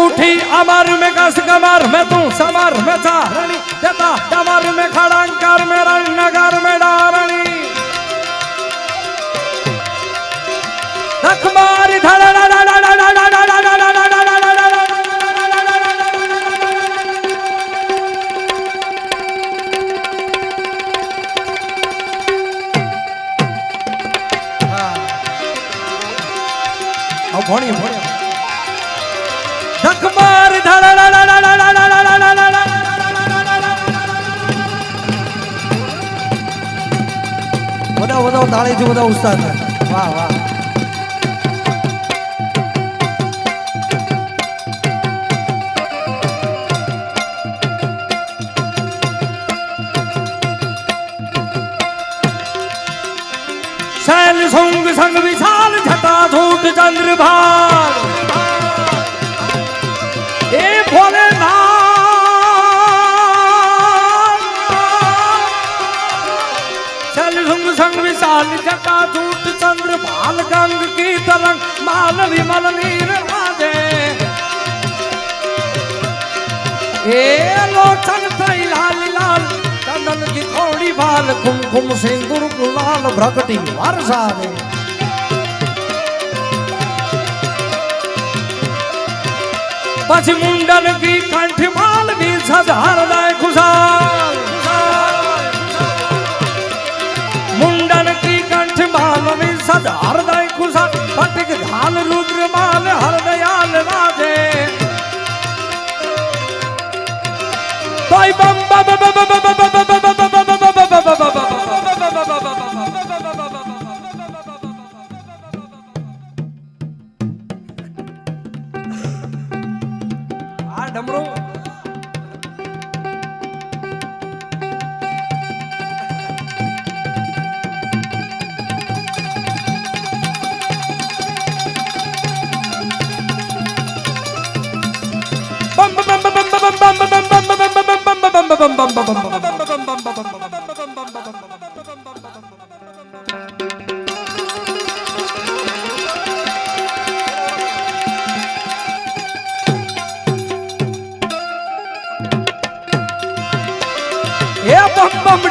उठी अमर में कस कमर में तू समर में चारणी देता डमर में खड़ंकर में रणनगर में डारणी रखमारी भोणी भोणी धकमार બધા બધા તાળીથી બધા ઉસ્તાદ વાહ વાહ शैल संग संग विशाल झटा झूठ चंद्रभाग ए भोलेनाथ शैल संग संग विशाल झटा झूठ चंद्रभाल गंग की तरंग माल विमल नीर राजे ए लोचन थई लाल लाल चंदन की थोड़ी बाल कुमकुम सिंदूर गुलाल भ्रकटी वर्षा दे पछ मुंडन की कंठ माल भी सजार दाय खुशाल मुंडन की कंठ माल भी सजार दाय खुशाल पटिक झाल रुद्र माल हरदयाल राजे बम बम बम बम डमरू बम बम बम बम बम बम बम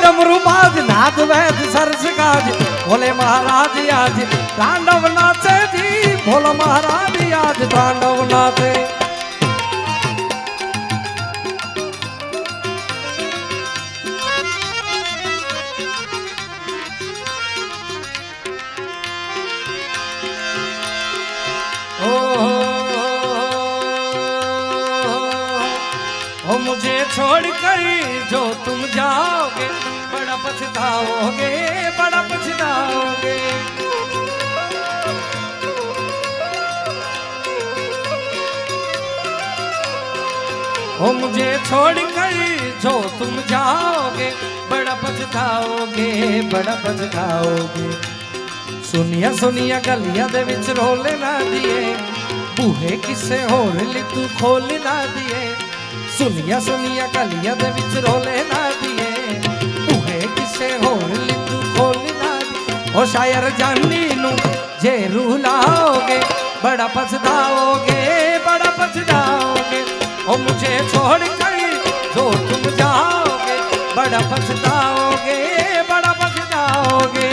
डमरू बाज नाद वैद सरस काज भोले महाराज आज तांडव नाचे जी भोला महाराज आज तांडव नाचे ओ मुझे छोड़कर जो तुम जाओगे बड़ा पछताओगे बड़ा पछताओगे ओ मुझे छोड़कर जो तुम जाओगे बड़ा पछताओगे बड़ा पछताओगे सुनिया सुनिया गलिया दे विच रोले ना दिए बूहे किसे होर ली तू खोल ना दिए सुनिया सुनिया गलिया दे विच रोले ना दिए बूहे किसे होर ली तू खोल ना दिए ओ शायर जानी नू जे रुलाओगे बड़ा पछताओगे बड़ा पछताओगे ओ मुझे छोड़ कर जो तुम जाओगे बड़ा पछताओगे बड़ा पछताओगे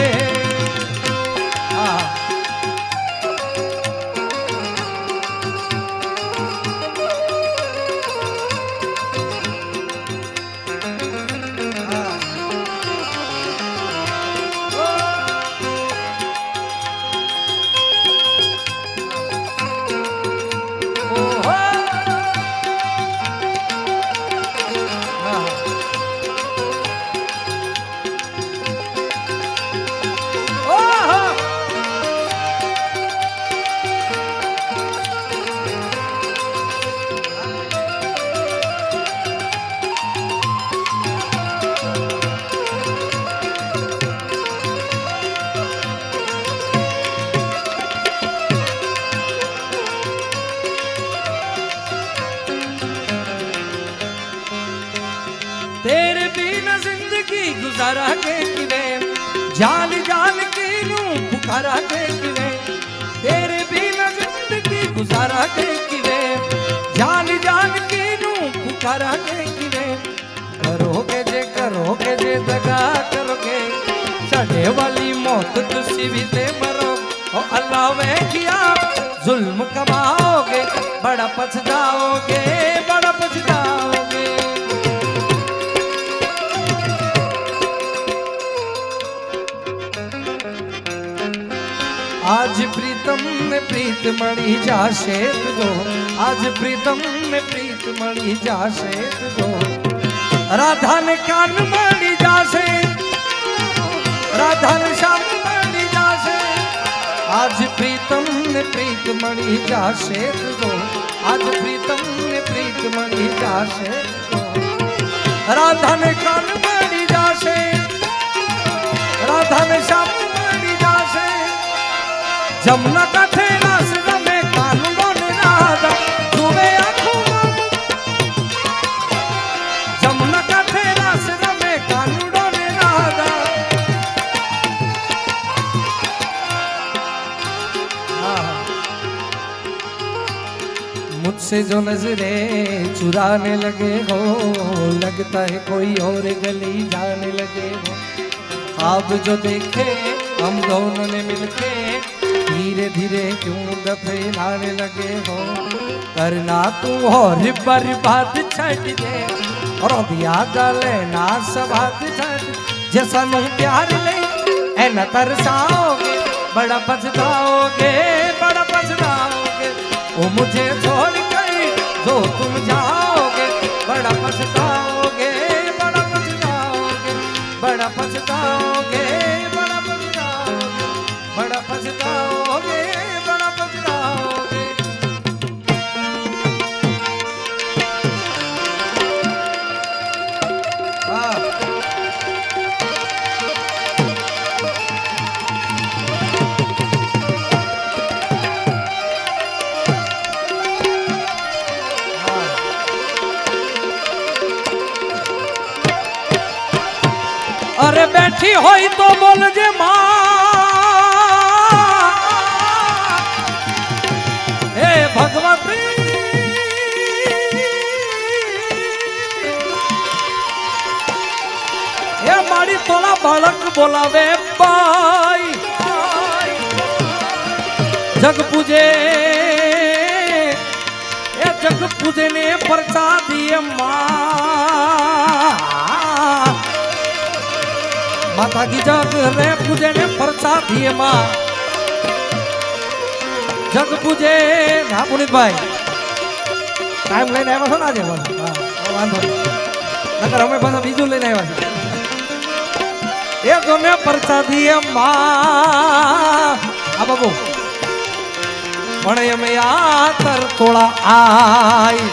तेरे बिना जिंदगी गुजारा के किवे जान जान के नू पुकारा के किवे तेरे बिना जिंदगी गुजारा के किवे जान करागे किरे करोगे जे दगा करोगे चढ़े वाली मौत तुसी भी ते मरो ओ अल्लाह वे किया जुल्म कमाओगे बड़ा पछताओगे बड़ा पछताओगे। आज प्रीतम ने प्रीत मणि जाशे तुझो आज प्रीतम ने प्रीत मणि जाशे तुझो राधा ने कान मणि जाशे राधा ने श्याम मणि जाशे आज प्रीतम ने प्रीत मणि जाशे तुझो आज प्रीतम ने प्रीत मणि जाशे तुझो राधा ने कान मणि जाशे राधा ने श्याम मणि जाशे जमुना काठे रास रमे कानूनों ने राधा तुवे आँखों जमुना काठे रास रमे कानूनों ने राधा मुझसे जो नजरें चुराने लगे हो लगता है कोई और गली जाने लगे हो ख्वाब जो देखे हम दोनों ने मिलके धीरे धीरे क्यों दफनाने लगे हो करना तू और बर्बाद छट दे और दिया गले ना सबाद छट जैसा नू प्यार ले ए न तरसाओगे बड़ा पछताओगे बड़ा पछताओगे ओ मुझे छोड़ कर जो तुम जाओगे बड़ा पछताओगे बड़ा पछताओगे बड़ा पछताओगे बड़ा पछताओगे बड़ा पछताओगे बड़ा पछताओगे। अरे बैठी होई तो बोल जे माँ हे भगवती हे मारी तोला बालक बोलावे बाई जग पूजे ए जग पूजे ने परचा दिए माँ माता की जग रे पूजे ने परचा दिए माँ जग पूजे हाँ पुनीत भाई टाइम लઈને આવ્યા છો ને આજે વાંધો નકર અમે પાછા બીજું લઈને આવ્યા છે એ જોને પરચા દીએ માં આ બાબુ પણ અમે આ તર તોળા આઈ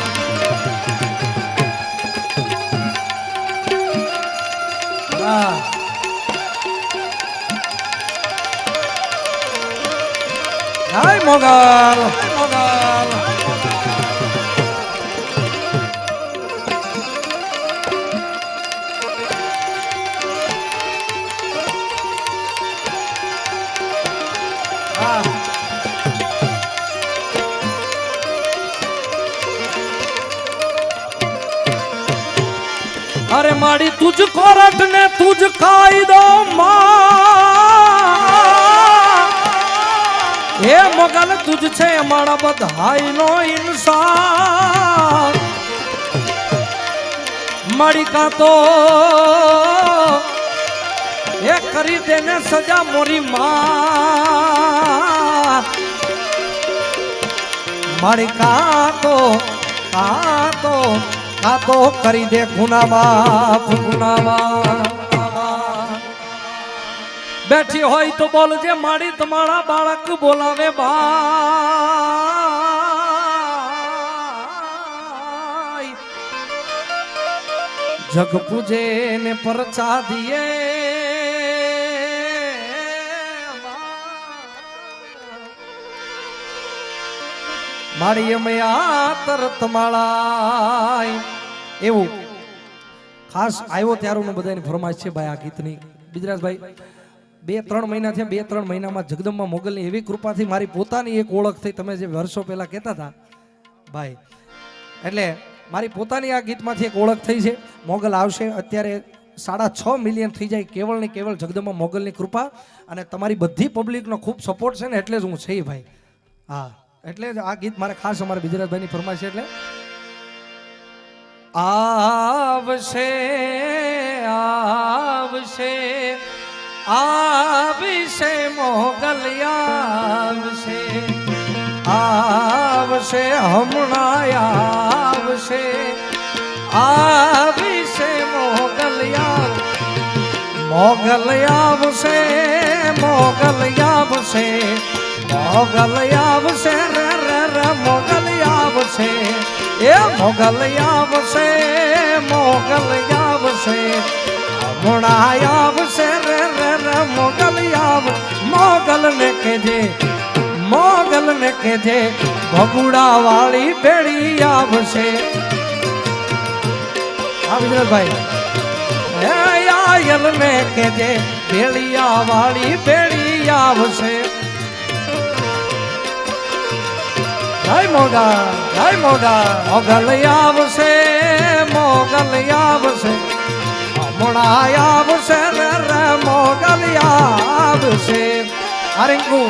Hai mogal, mogal. अरे माड़ी तुझको रटने तुझ खाई दो माँ हे मोगल तुझ छे मारा बधाई नो इंसान माड़ी का तो ये करी देने सजा मोरी माँ माड़ी का तो करी दे गुना माफ गुना बैठी होई तो बोल जे माड़ी तुम्हारा बालक बोलावे भाई जग पूजे ने परचा दिए माड़ी मैया तरत माळाई એવું ખાસ આવ્યો ત્યારનું બધાની ફરમાઈશ છે ભાઈ આ ગીતની બિજરાજભાઈ 2-3 મહિના થયા 2-3 મહિનામાં જગદંબા મોગલની એવી કૃપાથી મારી પોતાની એક ઓળખ થઈ તમે જે વર્ષો પહેલા કહેતા હતા ભાઈ એટલે મારી પોતાની આ ગીતમાંથી એક ઓળખ થઈ છે. મોગલ આવશે અત્યારે 6.5 મિલિયન થઈ જાય કેવળ ને કેવળ જગદંબા મોગલની કૃપા અને તમારી બધી પબ્લિકનો ખૂબ સપોર્ટ છે ને એટલે જ હું છે ભાઈ. હા એટલે જ આ ગીત મારે ખાસ અમારા ગુજરાતભાઈની ફરમાઈશ એટલે આવશે આવશે આવશે મોગલ આવશે આવશે હમણાં આવશે આવશે મોગલ મોગલ આવશે મોગલ આવશે મોગલ આવશે રે રે રે મોગલ આવશે એ મોગલ આવશે મોગલ આવશે હમણાં આવશે રે રે રે મોગલ મોગલ ને કેજે ભગુડા વાળી બેડી આવશે. હા વિજયભાઈ આયલ ને કેજે બેડિયા વાળી બેડી આવશે. જય મોગલ મોગલ આવશે મોગલ આવશે હમણાં આવશે રે રે મોગલ આવશે. અરિંકુ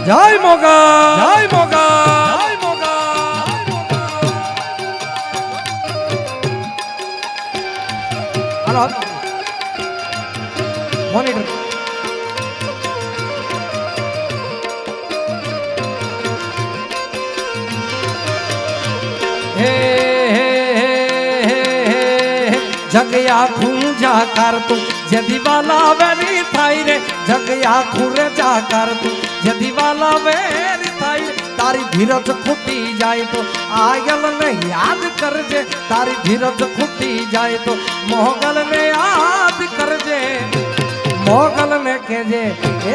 જય મોગલ જય મોગલ જય મોગલ. હાલો મોનિટર જગયા ખૂંજા કર તું જદી વાલા વેરી થાય રે જગયા ખૂરે જા કર તું જદી વાલા વેરી થાય. તારી ધીરજ ખૂટી જાય તો આયલ ને યાદ કરજે તારી ધીરજ ખૂટી જાય તો મોગલ ને યાદ કરજે. મોગલ ને કેજે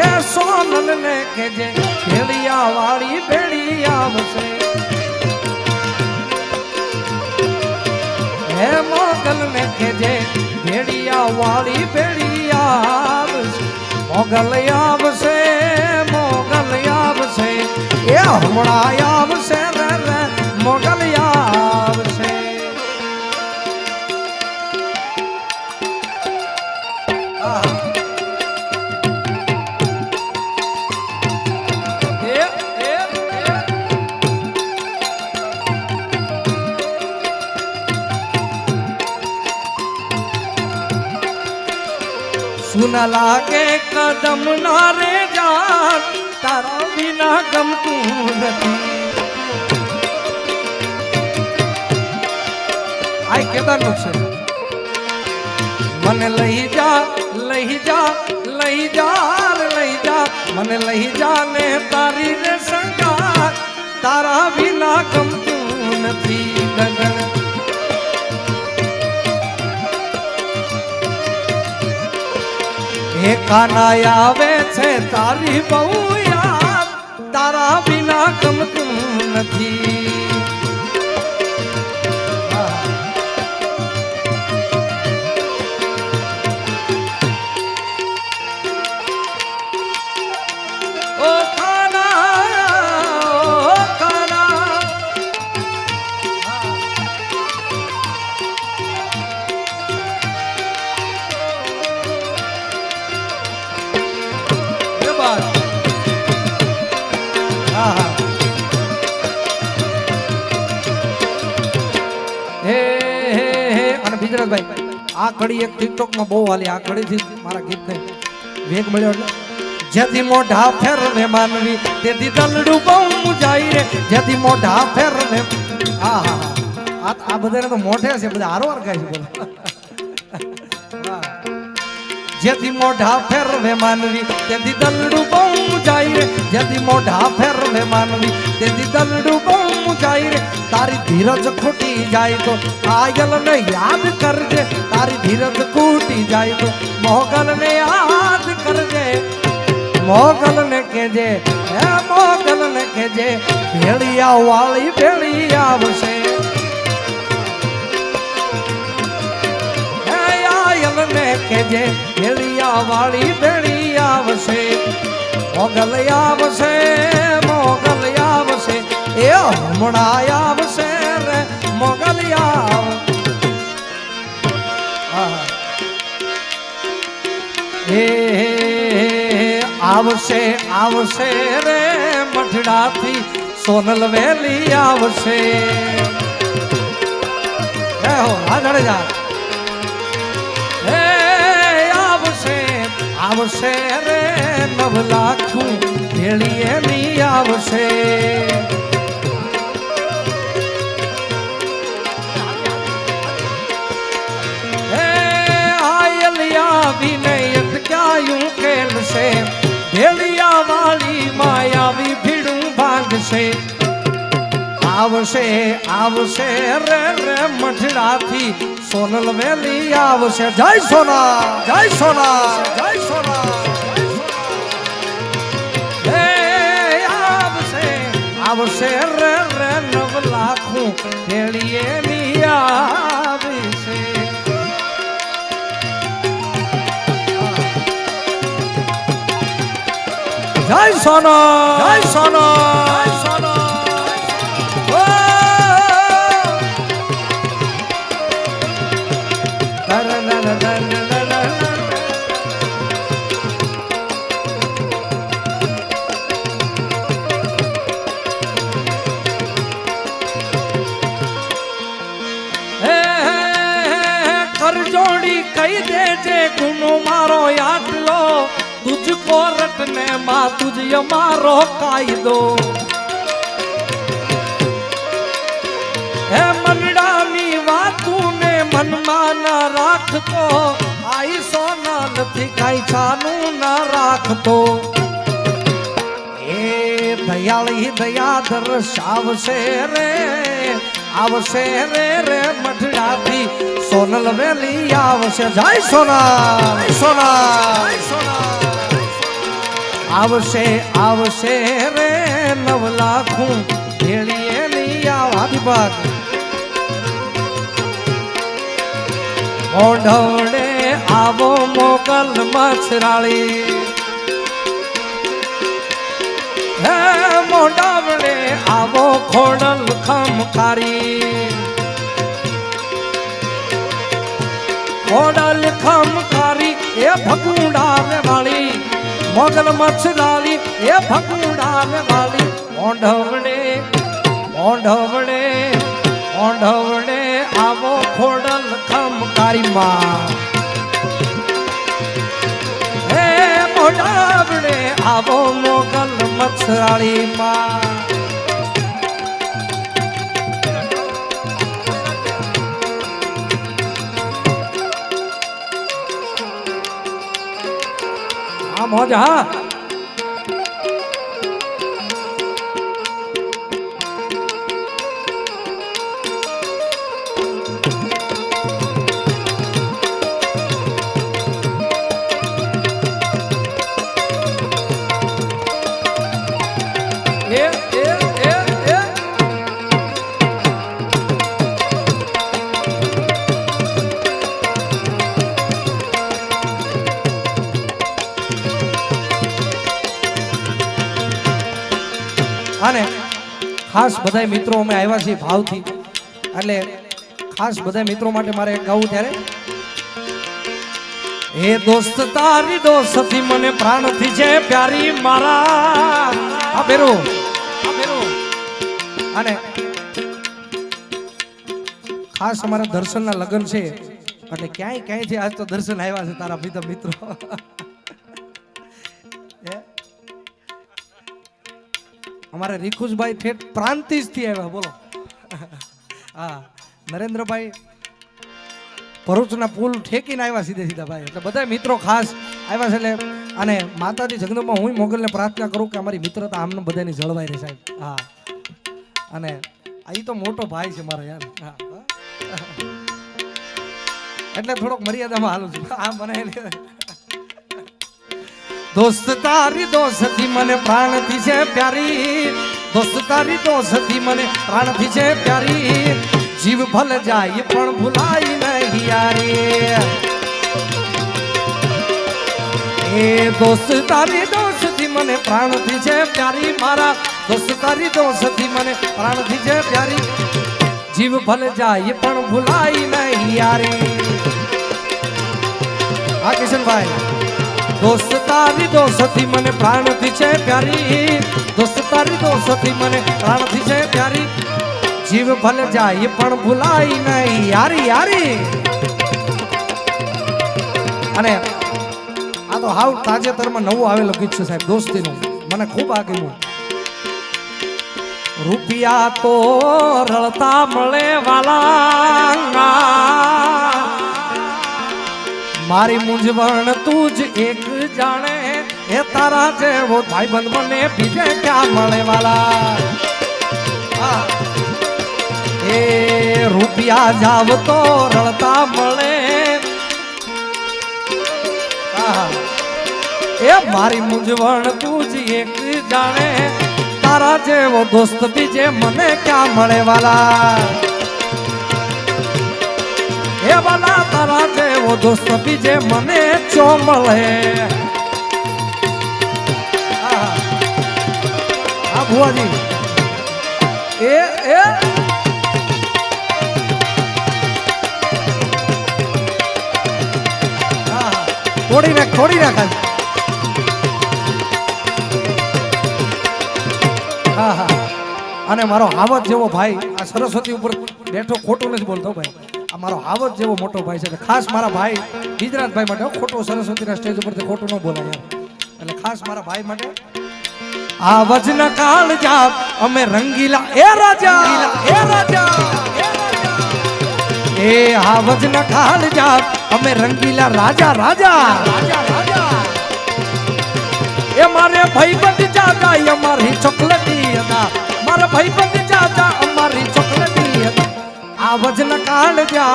એ સોનલ ને કેજે ભેડિયા વાળી બેડી આવશે. હે મોગલ ને કેજે ભેડિયા વાળી બેડિયા આવશે. મોગલ આવશે મોગલ આવશે એ હમણાં આવશે રે રે મોગલ આવશે. સુન લાગે કદમ ના રે જાન તારા વિના ગમતું નથી. આ કેદારનું છે. મને લઈ જા લઈ જા લઈ જા લઈ જા મને લઈ જા ને તારી રે સંગાત તારા વિના ગમતું નથી. ગગન હે કાના આવે છે તારી બહુ યાદ તારા વિના ગમતું નથી. ઓ કાના ભાઈ આ કડી એક ટિકટોક માં બહુ હાલી. આ કડી થી મારા ગીત ને વેગ મળ્યો એટલે જેથી મોઢા ફેરવે માનવી તેથી દલડું બહુ મુજાઈ રે જેથી મોઢા ફેરવે. હા હા આ બધાને તો મોઢે છે બધા હારવાર ગાય છે બોલો. જેથી મોઢા ફેરવે માનવી તેથી દલડું બહુ મુજાઈ રે જેથી મોઢા ફેરવે માનવી તેથી દલડું બહુ મુજાઈ રે. તારી ધીરજ ખૂટી જાય તો આયલ ને યાદ કરજે તારી ધીરજ ખૂટી જાય તો મોગલ ને યાદ કરજે. મોગલ ને કેજે હે મોગલ ને કેજે ભેડિયા વાળી ભેડી આવશે. ને કેજે ભેડિયા વાળી ભેડી આવશે. મોગલ આવશે મોગલ આવશે એ હમણાં આવશે રે મોગલ આવશે આવશે રે મઠડાથી સોનલ વેલી આવશે હે હો આ જાડેજા હે આવશે આવશે રે 9 લાખું ભેળીએ ની આવશે હે આયલિયા વિનય અટક્યાયું કેલ છે ભેળિયા વાળી માયાવી ભીડું ભાગશે આવશે આવશે રે રે મઠડાથી સોનલ વેલી આવશે જય સોના જય સોના જય સોના હે આવશે આવશે રે રે 9 લાખું ભેળીએ ની આવશે જય સોના જય સોના જય સોના કરજોડી કહી દેજે ગુનો મારો આટલો તુજકો રટને માં તુજ મારો કાયદો હે મનડાની વાતું ને મનમાં ના રાખતો આઈ સોના નથી કાઈ છાનું ના રાખતો એ દયાળી દયા દર્શાવશે રે આવશે રે રે મઠડાથી સોનલ વેલી આવશે જય સોના સોના આવશે આવશે રે 9 લાખું ભેળીએ ની આવાદીપાક મોઢવડે આવો મોગલ મછરાળી હે મોઢવડે આવો ખોડલ ખમકારી ખોડલ ખમકારી એ ભગુડા રે વાળી મોગલ મછરાળી એ ભગુડા રે વાળી મોઢવડે મોઢવડે મોઢવડે આવો ખોડલ ખમકારી માં હે મોઢવડે આવો મોગલ મછરાળી માં આ મોજ હા અને ખાસ બધા મિત્રો અમે આવ્યા છીએ ભાવથી એટલે ખાસ બધા મિત્રો માટે મારે ગાવું ત્યારે હે દોસ્ત તારી દોસ્તી મને પ્રાણથી છે પ્યારી મારા આ બેરો અને ખાસ અમારા દર્શનના લગ્ન છે એટલે ક્યાંયથી આજ તો દર્શન આવ્યા છે તારા બીજા મિત્રો અમારે રીખુશભાઈ ઠેઠ પ્રાંતિજ થી આવ્યા બોલો હા નરેન્દ્રભાઈ ભરૂચના પુલ ઠેકીને આવ્યા સીધા ભાઈ એટલે બધા મિત્રો ખાસ આવ્યા છે એટલે અને માતાજી જગદંબા હું મોગલને પ્રાર્થના કરું કે અમારી મિત્રતા આમને બધાની જળવાઈ રહે સાહેબ હા અને આ તો મોટો ભાઈ છે મારો યાર હા એટલે થોડોક મર્યાદામાં હાલું છું આ મને દોસ્ત તારી દોસ્તી મને પ્રાણથી છે પ્યારી દોસ્ત તારી દોસ્તી મને પ્રાણથી છે પ્યારી જીવ ભલ જાય પણ ભૂલાય નહીં યારી એ દોસ્ત તારી દોસ્તી મને પ્રાણથી છે પ્યારી મારા દોસ્ત તારી દોસ્તી મને પ્રાણથી છે પ્યારી જીવ ભલે જાય પણ ભૂલાય નહીં યારી હા કિશનભાઈ દોસ્ત તારી દોસ્તી મને પ્રાણથી છે પ્યારી દોસ્ત તારી દોસ્તી મને પ્રાણથી છે પ્યારી જીવ ભલે જાય પણ ભૂલાય નહીં યારી યારી અને આ તો હાવ તાજેતરમાં નવું આવેલું ગીત છે સાહેબ દોસ્તીનું મને ખૂબ આ ગમ્યું રૂપિયા તો રળતા મળે વાલા મારી મૂંઝવણ તું જ એક જાણે એ તારા જેવો ભાઈબંધ મને બીજે ક્યાં મળે વાલા એ રૂપિયા જાવ તો રળતા મળે એ મારી મૂંઝવણ તું જ એક જાણે તારા જેવો દોસ્ત બીજે મને ક્યાં મળે વાલા એ વાલા તારા જેવો દોસ્ત બીજે મને ચો મળે હા ભુવાજી એ એ થોડી રાખ હા હા અને મારો હાવત જેવો ભાઈ આ સરસ્વતી ઉપર બેઠો ખોટું નથી બોલતો ભાઈ આ મારો હાવત જેવો મોટો ભાઈ છે એટલે ખાસ મારા ભાઈ ગુજરાતભાઈ માટે ખોટું સરસ્વતીના સ્ટેજ ઉપરથી ખોટું ન બોલાય એટલે ખાસ મારા ભાઈ માટે આ વજન કાળ જાપ અમે રંગીલા એ રાજા એ આ વજન કાળ જાપ અમે રંગીલા રાજા રાજા એ મારે ભાઈબંધ જાજા અમારી ચોકલેટી હતા મારા ભાઈબંધ જાજા અમારી ચોકલેટી હતા આ વજન કાળ જા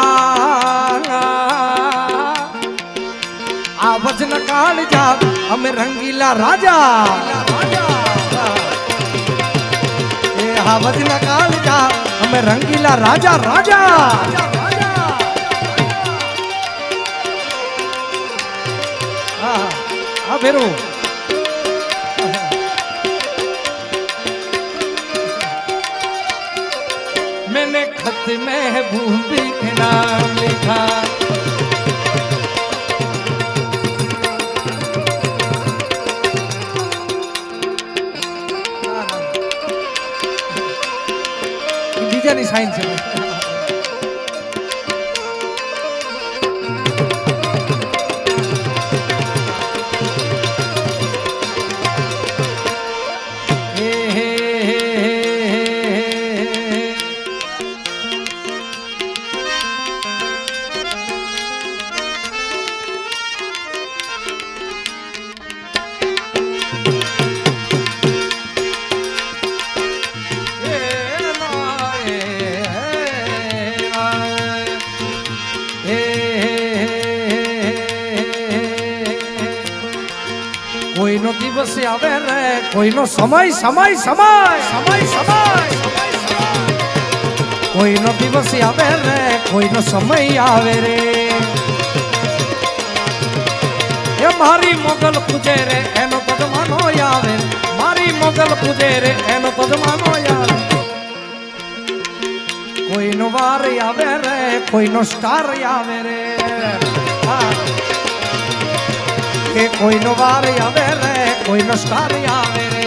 આ વજન કાળ જા અમે રંગીલા રાજા એ આ વજન કાળ જા અમે રંગીલા રાજા રાજા હા ભેરું मैंने खत महबूबी के नाम लिखा બીજાની સાઈન છે કોઈનો દિવસ આવે રે કોઈનો સમય કોઈનો દિવસ આવે રે કોઈનો સમય આવે રે એ મારી મોગલ પૂજે રે એનો પદમાનો આવે મારી મોગલ પૂજે રે એનો પદમાનો આવે કોઈનો વાર આવે રે કોઈનો સ્ટાર આવે રે કે કોઈનો વાર આવે રે કોઈનો સ્ટાર આવે રે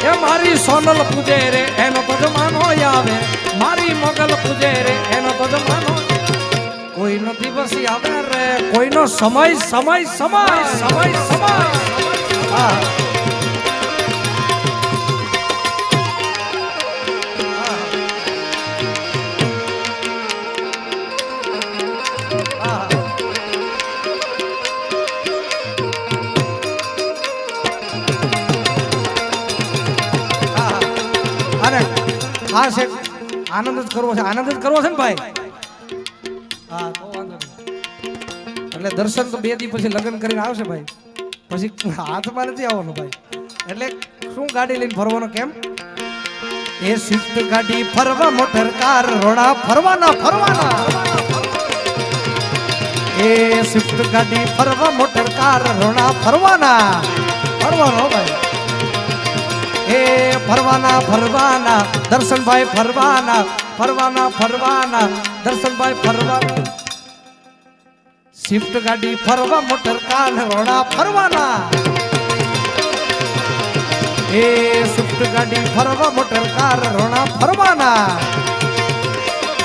એ મારી સોનલ પૂજે રે એનો પદમાનો આવે મારી મોગલ પૂજે રે એનો પદમાનો કોઈનો દિવસ આવે રે કોઈનો સમય ખાસ એક આનંદ જ કરવો છે ને ભાઈ હા તો વાંધો નહીં એટલે દર્શન તો 2 દી પછી લગ્ન કરીને આવશે ભાઈ પછી હાથમાં નથી આવવાનું ભાઈ એટલે શું ગાડી લઈને ફરવાનો કેમ એ સ્વિફ્ટ ગાડી ફરવા મોટર કાર રોડા ફરવાના એ સ્વિફ્ટ ગાડી ફરવા મોટર કાર રોણા ફરવાના ફરવાનો ભાઈ એ ફરવાના ફરવાના દર્શનભાઈ ફરવાના ફરવાના ફરવાના દર્શનભાઈ ફરવાના સ્વિફ્ટ ગાડી ફરવા મોટર કાર રોણા ફરવાના એ સ્વિફ્ટ ગાડી ફરવા મોટર કાર રોણા ફરવાના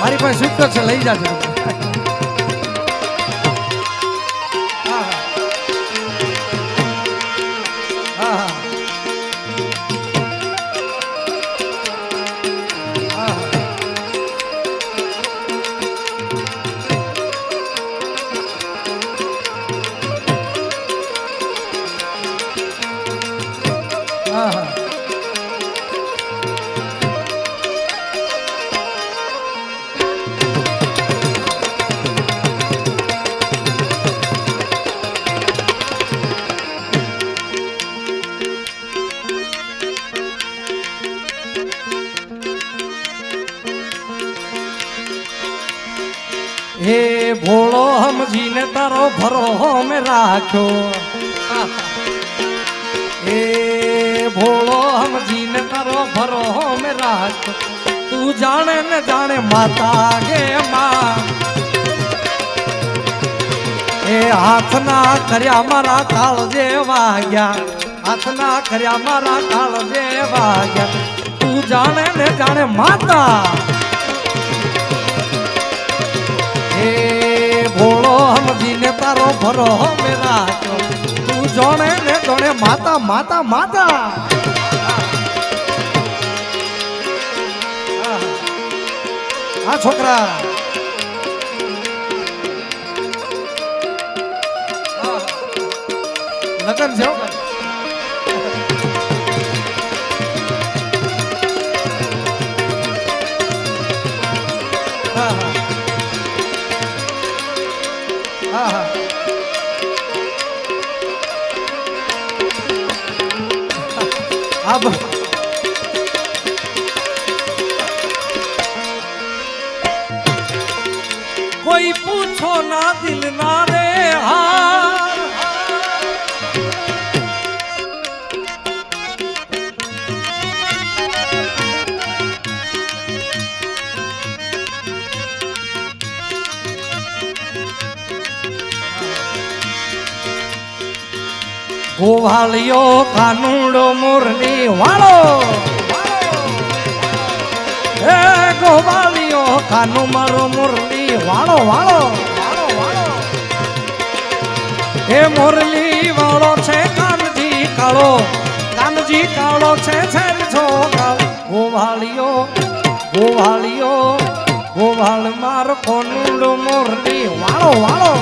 મારી પાસે સ્વિફ્ટ છે લઈ જાજો हे भोलो हम जीने तारो भरो में राखो हे भोलो हम जीने तारो भरो में राखो तू जाने न जाने माता गे मां ए हाथ ना कर्या मारा काल जेवा गया हाथ ना कर्या मारा काल जेवा गया तू जाने न जाने माता भोलो हम जीने तारो भरो मेरा तू जोने ने जोने माता माता माता हाँ छोकरा लगन से अब कोई पूछो ना दिल ना रे हार गोवालियो कानूड़ो मुरली वालो ए गोवालियो कानू मारो मुरली वालो वालो ए मुरली वालो छे कानजी कालो छे छेर छो गोवालियो गोवालियो गोवाल मार कानूड़ो मुरली वालो वालो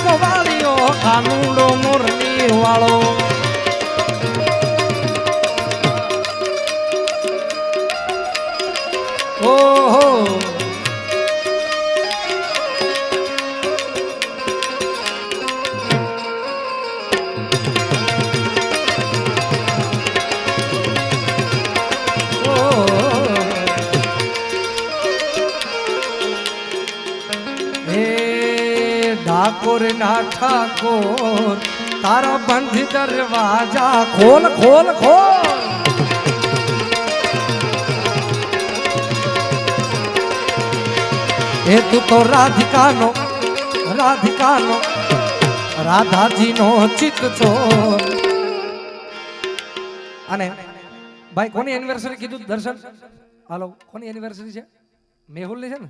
गोवालियो कानूड़ो मुरली वालो ओहो ठाकुर ना ठाकुर तारा बंद दरवाजा खोल खोल खोल ए तू तो राधिका नो राधा जी नो चित चोर अने भाई कोनी एनिवर्सरी कीधु दर्शन हालो कोनी एनिवर्सरी छे मेहुल ની છે ને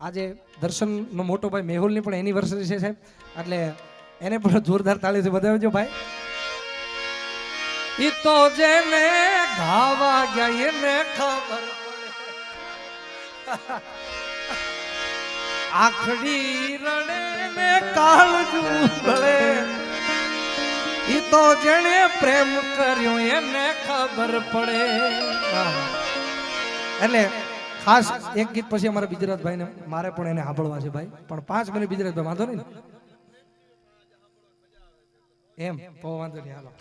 આજે દર્શન નો મોટો ભાઈ મેહુલ ની પણ એનિવર્સરી છે સાહેબ એટલે એને પણ જોરદાર તાળીથી વધાવજો ભાઈ ઈ તો જેને ગાવા ગયા એને ખબર પડે આખડી રણે ને કાળજુ ભળે ઈ તો જેને પ્રેમ કર્યો એને ખબર પડે એટલે खास एक गीत पछी अमारा बिजराज भाई ने मारे पण एने हांभळवा छे भाई पण 5 मिनिट बिजराज भाई वांधो नहीं एम तो वांधो नहीं हालो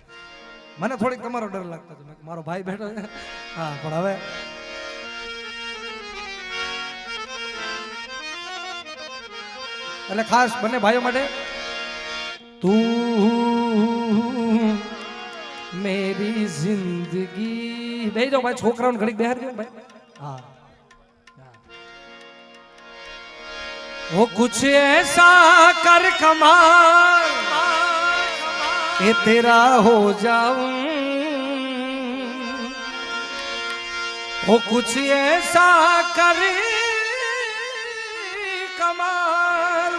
मने थोड़ी तमारो डर लागतो छे मारो भाई बैठो छे हां पण हवे એટલે ખાસ બંને ભાઈઓ માટે તું मेरी जिंदगी બેહી જાઓ ભાઈ છોકરાઓને ઘડીક બેહાર દો ભાઈ हाँ वो कुछ ऐसा कर कमाल ये तेरा हो जाऊं वो कुछ ऐसा कर कमाल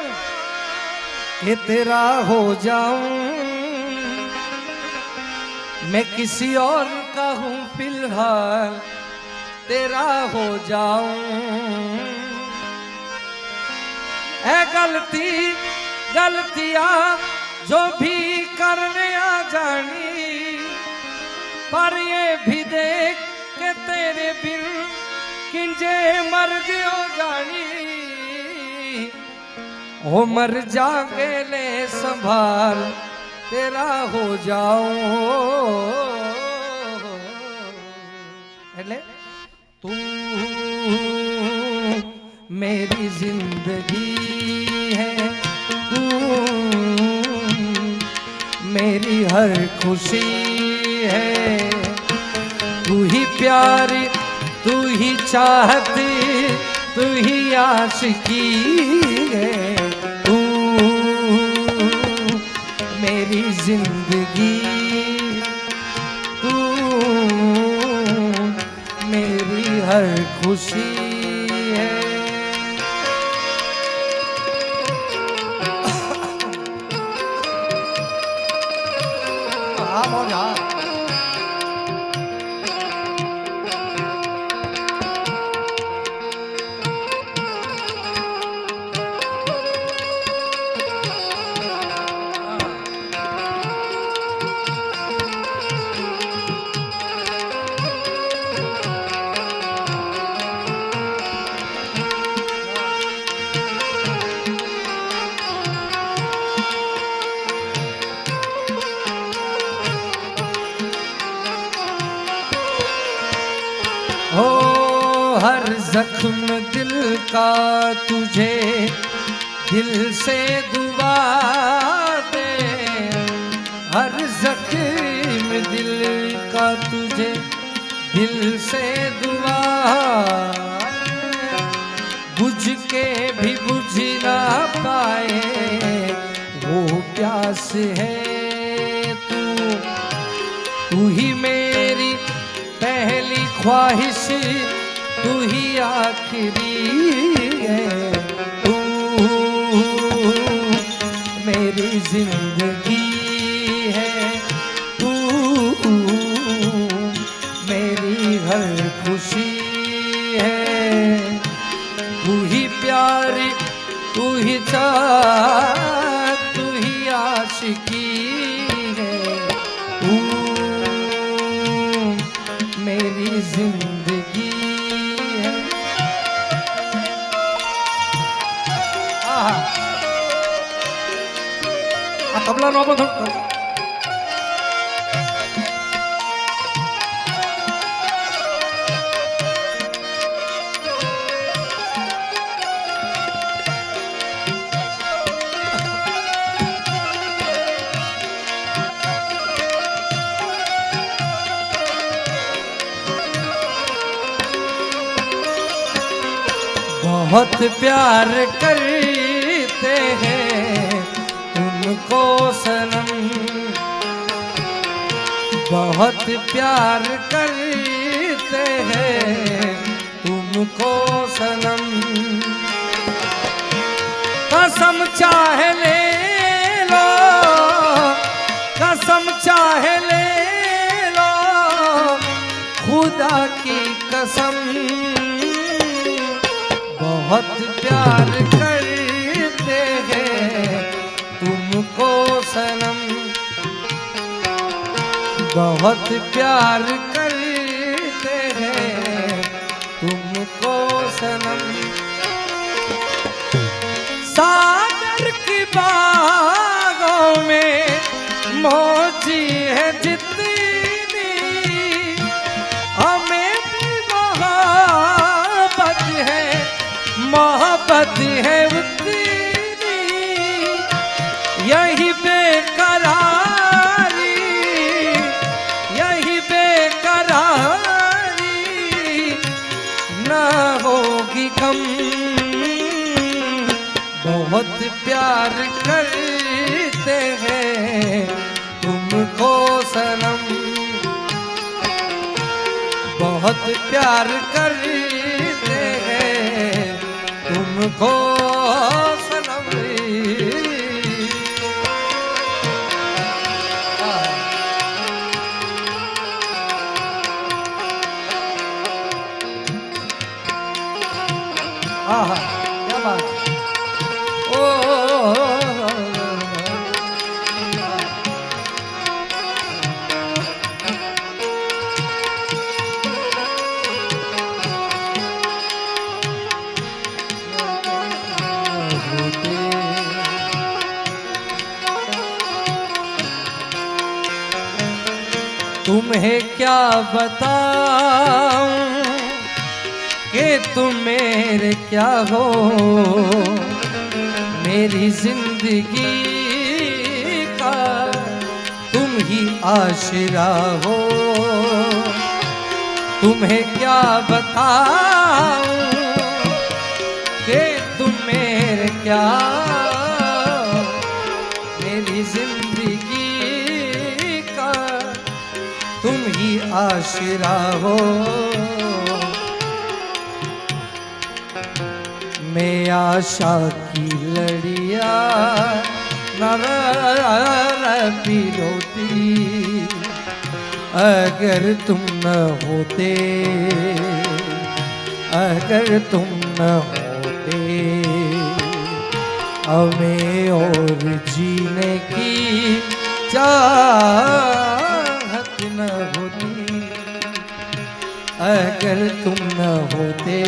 ये तेरा हो जाऊं मैं किसी और का हूँ फिलहाल तेरा हो जाऊं ऐ गलतियां जो भी करने आ जानी पर ये भी देख के तेरे बिन किंजे मर गयो जानी हो मर जाके ले संभाल तेरा हो जाऊं એટલે तू मेरी जिंदगी है तू मेरी हर खुशी है तू ही प्यारी तू ही चाहती तू ही आशिकी है तू मेरी जिंदगी तू मेरी हर खुशी है હા મોજ હા हो हर जख्म दिल का तुझे दिल से दुआ दे हर जख्म दिल का तुझे दिल से दुआ बुझ के भी बुझ ना पाए वो प्यास है तू ही मेरी पहली ख्वाहिश तू ही आखिरी है तू मेरी जिंदगी है तू मेरी हर खुशी है तू ही प्यारी तू ही चाहत तू ही आशिकी है तू मेरी जिंदगी है આ તબલા નો બધું बहुत प्यार करते हैं तुमको सनम बहुत प्यार करते हैं तुमको सनम कसम चाहे ले लो कसम चाहे ले लो खुदा की कसम बहुत प्यार करते हैं तुमको सनम बहुत प्यार करते हैं तुमको सनम सागर की बागों में मौजी है जितनी हमें भी मोहब्बत है उतनी प्यार करते हैं तुमको सनम, बहुत प्यार करते हैं तुमको सनम। आहा, क्या बात। ओ तुम्हें क्या बताऊं कि तुम मेरे क्या हो, मेरी जिंदगी का तुम ही आशिरा हो। तुम्हें क्या बताऊं कि तुम मेरे क्या, मेरी जिंदगी का तुम ही आशिरा हो। मैं आशा की लड़िया नरपी रोती, अगर तुम न होते, अगर तुम न होते, हमें और जीने की चाहत न होती, अगर तुम न होते,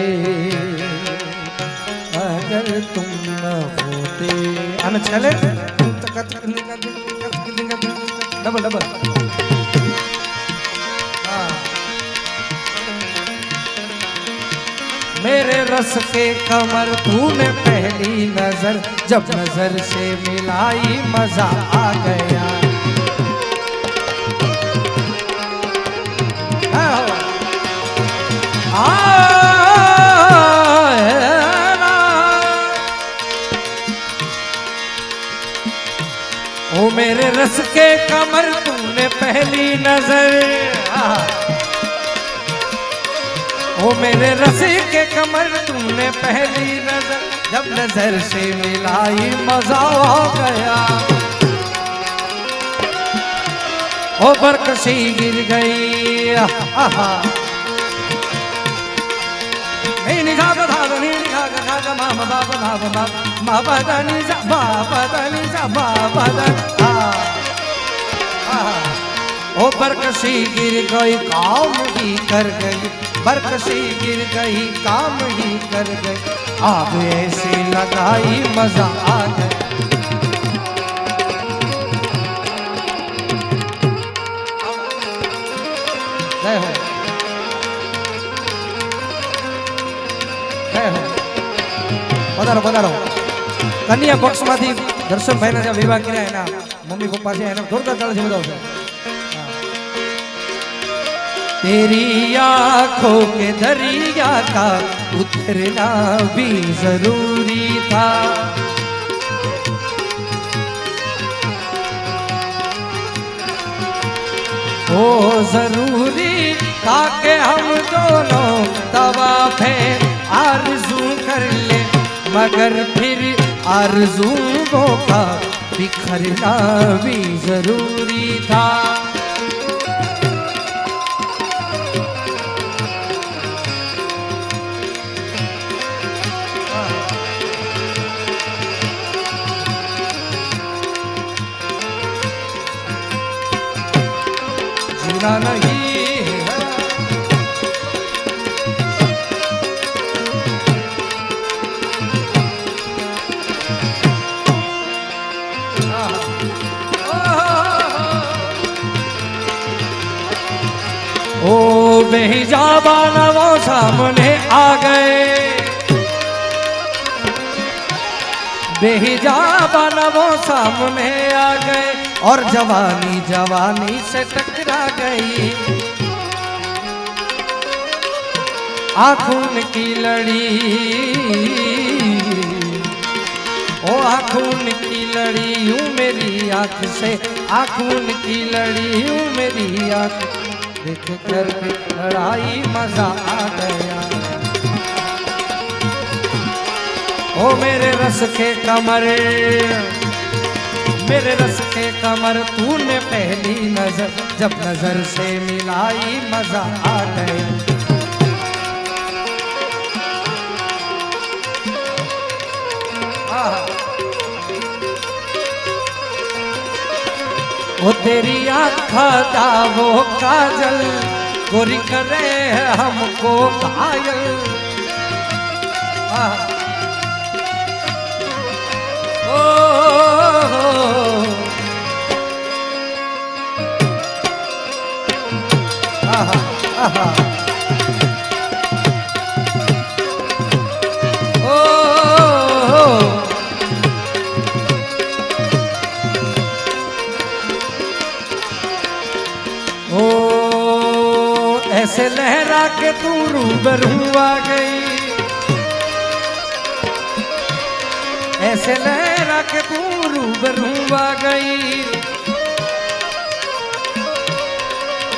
अगर तुम न होते। आने चले डबल डबल। मेरे रस के कमर तूने पहली नजर, जब नजर से मिलाई मजा आ गया। ओ मेरे रस के कमर तूने पहली नजर, ओ मेरे रस के कमर तूने पहली नजर, जब नजर से मिलाई मजा आ गया। ओ बरकशी गिर गई, आहा निगा गा धा नी निगा गा गा मा मा बा मा मा मा बा दा नी जा बा बा दा नी जा बा बा दा। ओ बरकशी गिर गई काम ही कर गई, बरकशी गिर गई काम ही कर गई, आग ऐसी लगाई मजा आ गया। जय हो પધારો પધારો। કન્યા પક્ષમાંથી દર્શનભાઈના જે વિવાહ કર્યા એના મમ્મી પપ્પા છે એના જોરદાર તાળીથી વધાવજો। तेरी आंखों के दरिया का उतरना भी जरूरी था, ओ जरूरी था कि हम दोनों तवाफ़े आरज़ू कर ले, मगर फिर आरज़ुओं का बिखरना भी जरूरी था। जीना नहीं ओ बेहिजाबान वो सामने आ गए, बेहिजाबान वो सामने आ गए, और जवानी जवानी से टकरा गई। आँखों की लड़ी ओ आँखून की लड़ी यूं मेरी आँख से, आँखून की लड़ी यूं मेरी आँख, देख कर के लड़ाई मजा आ गया। ओ मेरे रस के कमर, मेरे रस के कमर, तूने पहली नजर जब नजर से मिलाई मजा आ गया। ओ तेरी आँखा दा वो काजल, गोरी करे हमको घायल। ओ ऐसे लहरा के तू रूबरू आ गई, ऐसे लहरा के तू रूबरू आ गई।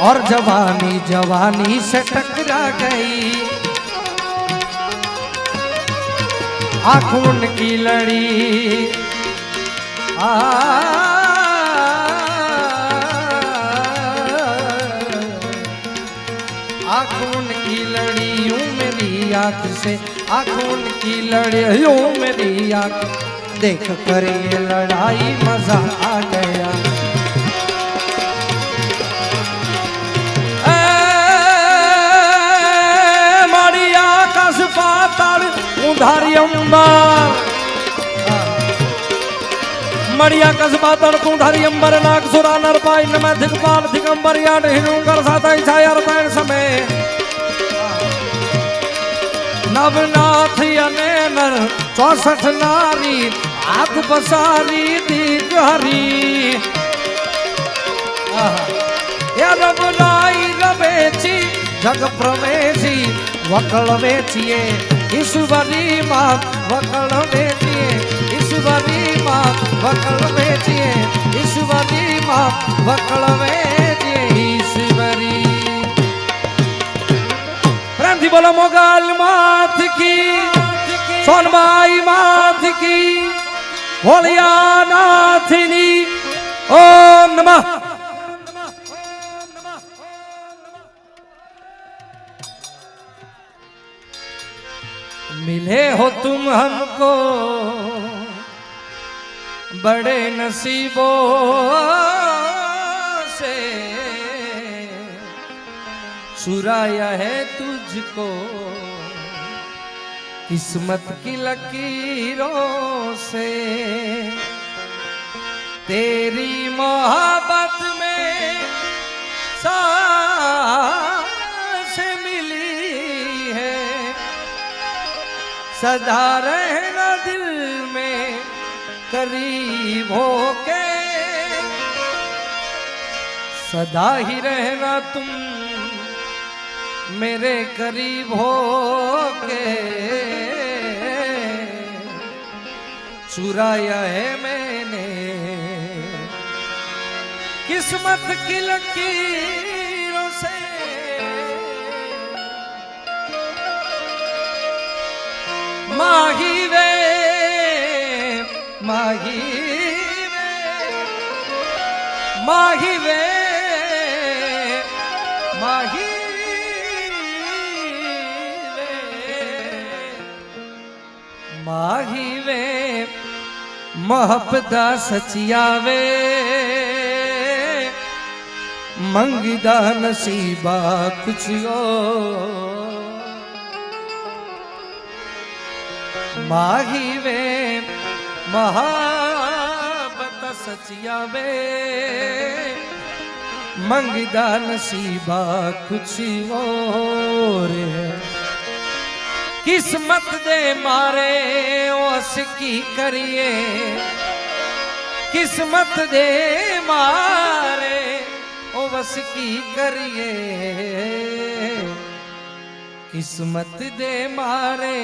और जवानी जवानी से टकरा गई, आँखों की लड़ी आँखों की लड़ियों मेरी आँख से, आँखों की लड़ियों मेरी आँख, देख कर ये लड़ाई मजा आ गया। मड़िया कसबा तर उधारी अंबर, मड़िया कसबा तर उधारी अंबर, नाग सुरा नर पाई न दिगपाल दिगंबर याड हिरूंगर साता छाया पैन समय। नवनाथ यने नर 64 नारी, हाथ बसारी दीग हरी। या रबनाई रवेची जग प्रवेशी, वकल वेचिए ईश्वरी माँ, वकल वेचिए ईश्वरी माँ, वकल वेचिए ईश्वरी माँ, वकल वेचिए ईश्वरी। प्रेम थी बोलो मोगल माथ की, सोनबाई माथ की, भोलिया नाथनी। ओम नमः। मिले हो तुम हमको बड़े नसीबों से, चुराया है तुझको किस्मत की लकीरों से। तेरी मोहब्बत में सांस मिली है, सदा रहना दिल में करीब होके, सदा ही रहना तुम मेरे करीब होके। चुराया है मैंने किस्मत की लकीरों से। माही वे माही वे माही वे माही माही वे मोहब्बता सचिया वे, मंगदा नसीबा कुछ और। माही वे मोहब्बता सचिया वे, मंगदा नसीबा कुछ और है। किस्मत दे मारे ओस की करिए, किस्मत दे मारे ओ बस की करिए। किस्मत दे मारे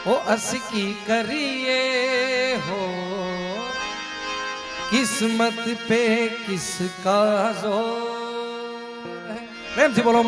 ओ असकी करिए हो किस्मत पे किसका जोर है। પ્રેમથી બોલો